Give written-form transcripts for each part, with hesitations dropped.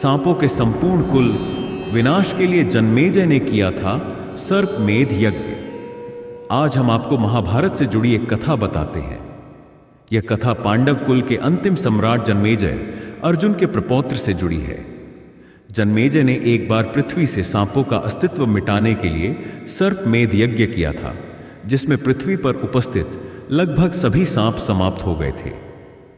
सांपों के संपूर्ण कुल विनाश के लिए जन्मेजय ने किया था सर्पमेध यज्ञ। आज हम आपको महाभारत से जुड़ी एक कथा बताते हैं। यह कथा पांडव कुल के अंतिम सम्राट जन्मेजय अर्जुन के प्रपौत्र से जुड़ी है। जन्मेजय ने एक बार पृथ्वी से सांपों का अस्तित्व मिटाने के लिए सर्पमेध यज्ञ किया था, जिसमें पृथ्वी पर उपस्थित लगभग सभी सांप समाप्त हो गए थे।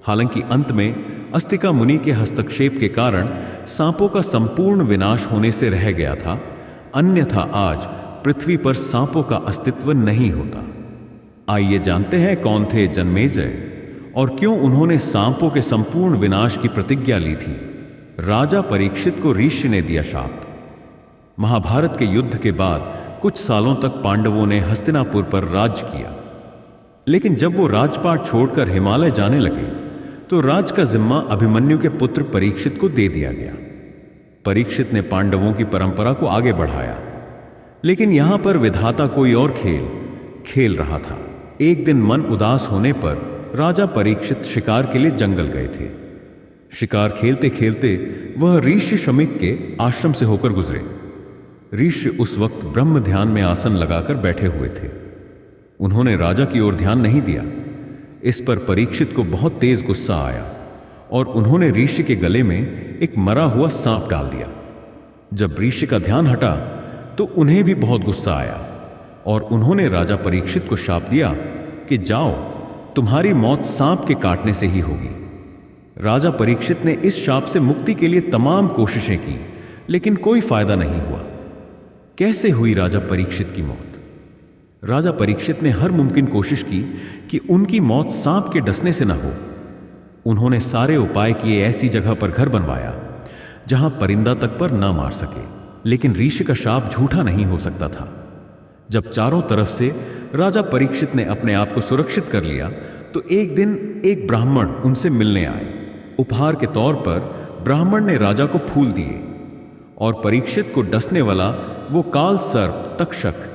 हालांकि अंत में अस्तिका मुनि के हस्तक्षेप के कारण सांपों का संपूर्ण विनाश होने से रह गया था, अन्यथा आज पृथ्वी पर सांपों का अस्तित्व नहीं होता। आइए जानते हैं कौन थे जन्मेजय और क्यों उन्होंने सांपों के संपूर्ण विनाश की प्रतिज्ञा ली थी। राजा परीक्षित को ऋषि ने दिया शाप। महाभारत के युद्ध के बाद कुछ सालों तक पांडवों ने हस्तिनापुर पर राज्य किया, लेकिन जब वो राजपाट छोड़कर हिमालय जाने लगे तो राज का जिम्मा अभिमन्यु के पुत्र परीक्षित को दे दिया गया। परीक्षित ने पांडवों की परंपरा को आगे बढ़ाया, लेकिन यहां पर विधाता कोई और खेल खेल रहा था। एक दिन मन उदास होने पर राजा परीक्षित शिकार के लिए जंगल गए थे। शिकार खेलते खेलते वह ऋषि शमीक के आश्रम से होकर गुजरे। ऋषि उस वक्त ब्रह्म ध्यान में आसन लगाकर बैठे हुए थे। उन्होंने राजा की ओर ध्यान नहीं दिया। इस पर परीक्षित को बहुत तेज गुस्सा आया और उन्होंने ऋषि के गले में एक मरा हुआ सांप डाल दिया। जब ऋषि का ध्यान हटा तो उन्हें भी बहुत गुस्सा आया और उन्होंने राजा परीक्षित को शाप दिया कि जाओ, तुम्हारी मौत सांप के काटने से ही होगी। राजा परीक्षित ने इस शाप से मुक्ति के लिए तमाम कोशिशें की, लेकिन कोई फायदा नहीं हुआ। कैसे हुई राजा परीक्षित की मौत? राजा परीक्षित ने हर मुमकिन कोशिश की कि उनकी मौत सांप के डसने से न हो। उन्होंने सारे उपाय किए, ऐसी जगह पर घर बनवाया जहां परिंदा तक पर न मार सके, लेकिन ऋषि का शाप झूठा नहीं हो सकता था। जब चारों तरफ से राजा परीक्षित ने अपने आप को सुरक्षित कर लिया तो एक दिन एक ब्राह्मण उनसे मिलने आए। उपहार के तौर पर ब्राह्मण ने राजा को फूल दिए और परीक्षित को डसने वाला वो काल सर्प तक्षक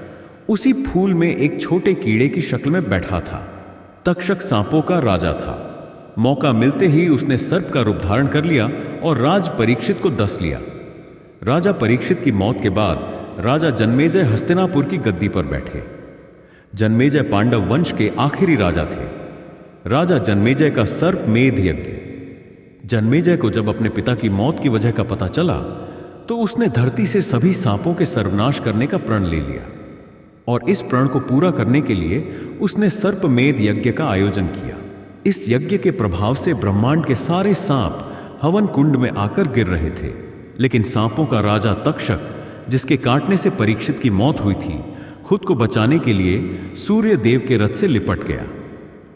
उसी फूल में एक छोटे कीड़े की शक्ल में बैठा था। तक्षक सांपों का राजा था। मौका मिलते ही उसने सर्प का रूप धारण कर लिया और राज परीक्षित को डस लिया। राजा परीक्षित की मौत के बाद राजा जन्मेजय हस्तिनापुर की गद्दी पर बैठे। जन्मेजय पांडव वंश के आखिरी राजा थे। राजा जन्मेजय का सर्पमेध यज्ञ। जन्मेजय को जब अपने पिता की मौत की वजह का पता चला तो उसने धरती से सभी सांपों के सर्वनाश करने का प्रण ले लिया और इस प्रण को पूरा करने के लिए उसने सर्पमेध यज्ञ का आयोजन किया। इस यज्ञ के प्रभाव से ब्रह्मांड के सारे सांप हवन कुंड में आकर गिर रहे थे, लेकिन सांपों का राजा तक्षक, जिसके काटने से परीक्षित की मौत हुई थी, खुद को बचाने के लिए सूर्य देव के रथ से लिपट गया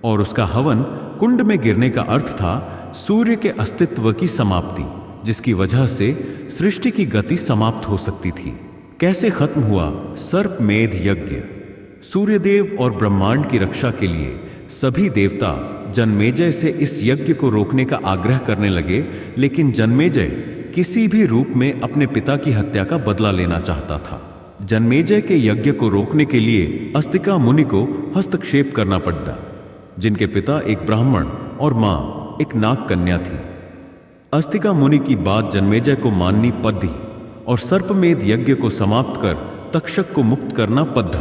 और उसका हवन कुंड में गिरने का अर्थ था सूर्य के अस्तित्व की समाप्ति, जिसकी वजह से सृष्टि की गति समाप्त हो सकती थी। कैसे खत्म हुआ सर्पमेध यज्ञ? सूर्यदेव और ब्रह्मांड की रक्षा के लिए सभी देवता जन्मेजय से इस यज्ञ को रोकने का आग्रह करने लगे, लेकिन जन्मेजय किसी भी रूप में अपने पिता की हत्या का बदला लेना चाहता था। जन्मेजय के यज्ञ को रोकने के लिए अस्तिका मुनि को हस्तक्षेप करना पड़ा, जिनके पिता एक ब्राह्मण और मां एक नाग कन्या थी। अस्तिका मुनि की बात जन्मेजय को माननी पड़ी और सर्पमेध यज्ञ को समाप्त कर तक्षक को मुक्त करना पड़ा।